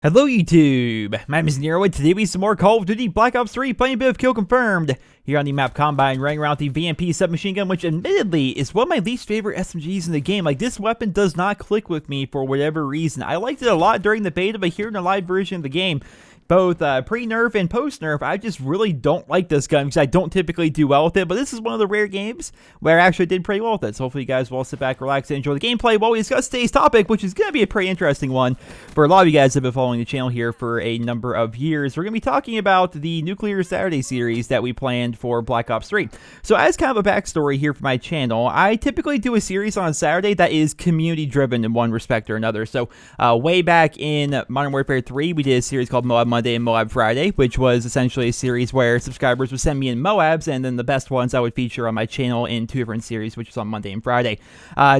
Hello YouTube, my name is Nero, and today we have some more Call of Duty Black Ops 3, playing a bit of Kill Confirmed, here on the map Combine, running around with the VMP submachine gun, which admittedly is one of my least favorite SMGs in the game. Like, this weapon does not click with me for whatever reason. I liked it a lot during the beta, but here in the live version of the game, both pre-nerf and post-nerf, I just really don't like this gun because I don't typically do well with it, but this is one of the rare games where I actually did pretty well with it. So hopefully you guys will sit back, relax, and enjoy the gameplay while we discuss today's topic, which is going to be a pretty interesting one for a lot of you guys that have been following the channel here for a number of years. We're going to be talking about the Nuclear Saturday series that we planned for Black Ops 3. So as kind of a backstory here for my channel, I typically do a series on Saturday that is community-driven in one respect or another. So way back in Modern Warfare 3, we did a series called Moab Monday and Moab Friday, which was essentially a series where subscribers would send me in Moabs, and then the best ones I would feature on my channel in two different series, which was on Monday and Friday.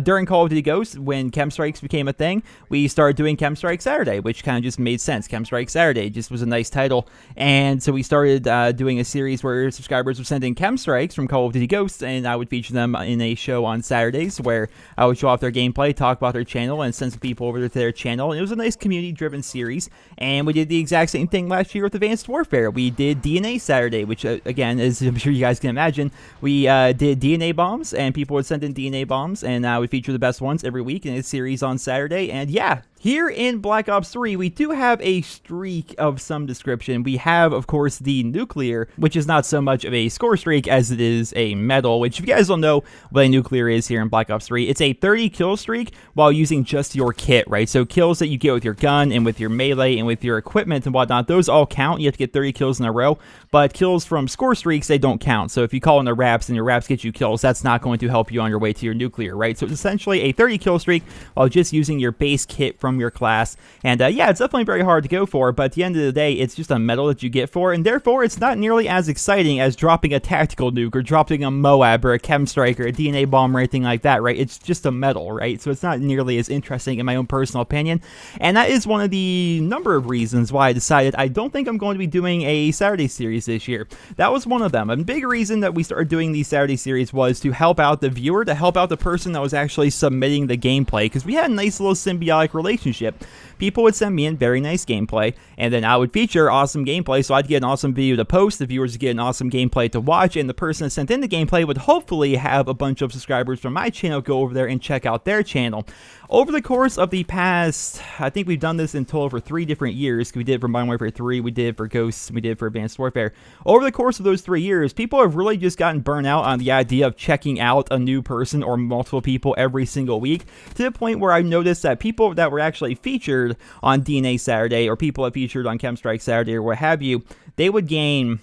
During Call of Duty Ghosts, when Chem Strikes became a thing, we started doing Chem Strike Saturday, which kind of just made sense. Chem Strike Saturday just was a nice title, and so we started doing a series where subscribers would send in Chem Strikes from Call of Duty Ghosts, and I would feature them in a show on Saturdays where I would show off their gameplay, talk about their channel, and send some people over to their channel. And it was a nice community-driven series, and we did the exact same thing last year with Advanced Warfare. We did DNA Saturday, which again, as I'm sure you guys can imagine, we did DNA bombs, and people would send in DNA bombs, and we feature the best ones every week in a series on Saturday. And yeah, here in Black Ops 3, we do have a streak of some description. We have, of course, the nuclear, which is not so much of a score streak as it is a medal, which if you guys don't know what a nuclear is here in Black Ops 3, it's a 30 kill streak while using just your kit, right? So kills that you get with your gun and with your melee and with your equipment and whatnot, those all count. You have to get 30 kills in a row, but kills from score streaks, they don't count. So if you call in the wraps and your wraps get you kills, that's not going to help you on your way to your nuclear, right? So it's essentially a 30 kill streak while just using your base kit from your class. And yeah, it's definitely very hard to go for, but at the end of the day, it's just a medal that you get for, and therefore it's not nearly as exciting as dropping a tactical nuke or dropping a Moab or a Chem Strike or a DNA bomb or anything like that, right? It's just a medal, right? So it's not nearly as interesting in my own personal opinion, and that is one of the number of reasons why I decided I don't think I'm going to be doing a Saturday series this year. That was one of them. A big reason that we started doing these Saturday series was to help out the viewer, to help out the person that was actually submitting the gameplay, because we had a nice little symbiotic relationship. People would send me in very nice gameplay, and then I would feature awesome gameplay, so I'd get an awesome video to post, the viewers would get an awesome gameplay to watch, and the person that sent in the gameplay would hopefully have a bunch of subscribers from my channel go over there and check out their channel. Over the course of the past, I think we've done this in total for 3 different years. We did it for Modern Warfare 3, we did it for Ghosts, we did it for Advanced Warfare. Over the course of those 3 years, people have really just gotten burnt out on the idea of checking out a new person or multiple people every single week, to the point where I noticed that people that were actually featured on DNA Saturday, or people that featured on Chem Strike Saturday, or what have you, they would gain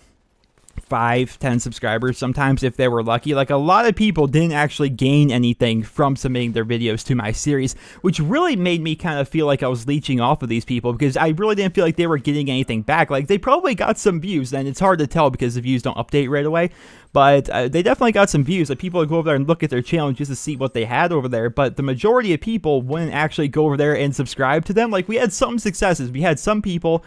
5-10 subscribers sometimes if they were lucky. Like, a lot of people didn't actually gain anything from submitting their videos to my series, which really made me kind of feel like I was leeching off of these people, because I really didn't feel like they were getting anything back. Like, they probably got some views, and it's hard to tell because the views don't update right away, but they definitely got some views. Like, people would go over there and look at their channel just to see what they had over there, but the majority of people wouldn't actually go over there and subscribe to them. Like, we had some successes. We had some people,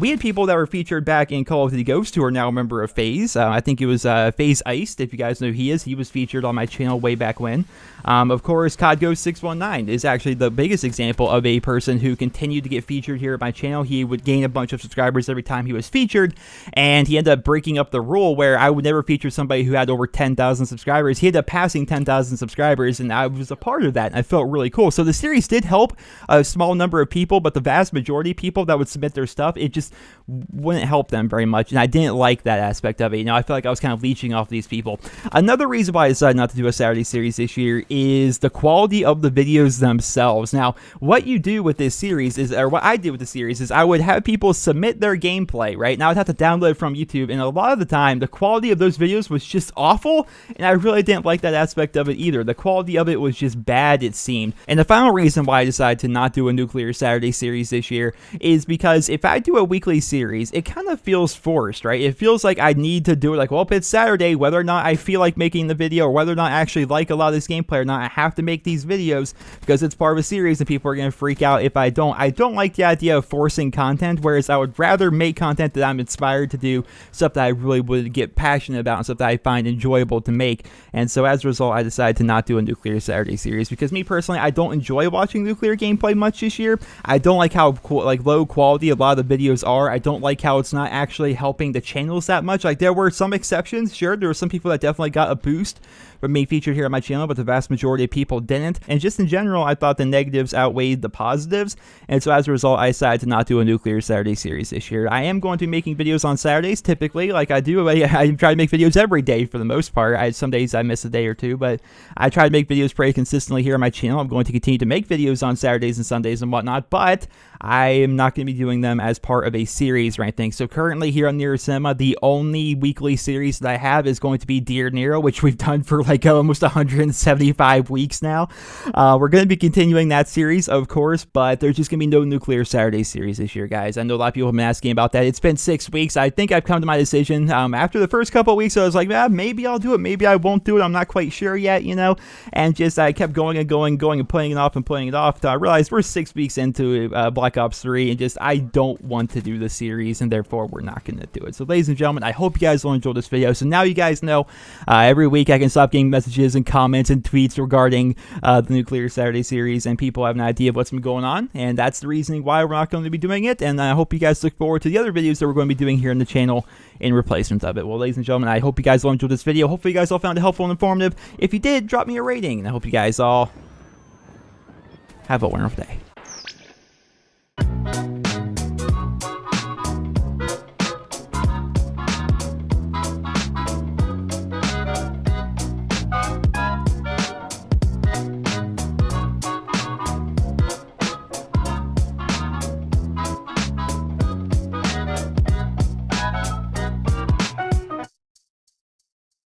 we had people that were featured back in Call of Duty Ghosts who are now a member of FaZe. I think it was FaZe Iced, if you guys know who he is. He was featured on my channel way back when. Of course, COD Ghost 619 is actually the biggest example of a person who continued to get featured here at my channel. He would gain a bunch of subscribers every time he was featured, and he ended up breaking up the rule where I would never feature somebody who had over 10,000 subscribers. He ended up passing 10,000 subscribers, and I was a part of that, and I felt really cool. So the series did help a small number of people, but the vast majority of people that would submit their stuff, it just wouldn't help them very much, and I didn't like that aspect of it. You know, I feel like I was kind of leeching off these people. Another reason why I decided not to do a Saturday series this year is the quality of the videos themselves. Now, what you do with this series is, or what I did with the series is, I would have people submit their gameplay, right? Now I'd have to download it from YouTube, and a lot of the time, the quality of those videos was just awful, and I really didn't like that aspect of it either. The quality of it was just bad, it seemed. And the final reason why I decided to not do a Nuclear Saturday series this year is because if I do a weekly series, it kind of feels forced, right? It feels like I need need to do it. Like, well, if it's Saturday, whether or not I feel like making the video or whether or not I actually like a lot of this gameplay or not, I have to make these videos because it's part of a series and people are going to freak out if I don't. I don't like the idea of forcing content, whereas I would rather make content that I'm inspired to do, stuff that I really would get passionate about and stuff that I find enjoyable to make. And so as a result, I decided to not do a Nuclear Saturday series because me personally, I don't enjoy watching Nuclear gameplay much this year. I don't like how low quality a lot of the videos are. I don't like how it's not actually helping the channels that much. Like, there were some exceptions, sure, there were some people that definitely got a boost from being featured here on my channel, but the vast majority of people didn't. And just in general, I thought the negatives outweighed the positives, and so as a result, I decided to not do a Nuclear Saturday series this year. I am going to be making videos on Saturdays, typically, like I do. I try to make videos every day for the most part. Some days I miss a day or two, but I try to make videos pretty consistently here on my channel. I'm going to continue to make videos on Saturdays and Sundays and whatnot, but I am not going to be doing them as part of a series or anything. So currently here on NerosCinema, the only weekly series that I have is going to be Dear Nero, which we've done for like almost 175 weeks now. We're going to be continuing that series, of course, but there's just going to be no Nuclear Saturday series this year, guys. I know a lot of people have been asking about that. It's been 6 weeks. I think I've come to my decision. After the first couple of weeks, I was like, maybe I'll do it. Maybe I won't do it. I'm not quite sure yet, you know, and just I kept going and putting it off until I realized we're 6 weeks into Black Ops 3 and just I don't want to do the series, and therefore we're not going to do it. So ladies and gentlemen, I hope you guys will enjoy this video. So now you guys know every week I can stop getting messages and comments and tweets regarding the Nuclear Saturday series, and people have an idea of what's been going on, and that's the reasoning why we're not going to be doing it. And I hope you guys look forward to the other videos that we're going to be doing here on the channel in replacement of it. Well, ladies and gentlemen, I hope you guys all enjoyed this video. Hopefully you guys all found it helpful and informative. If you did, drop me a rating, and I hope you guys all have a wonderful day.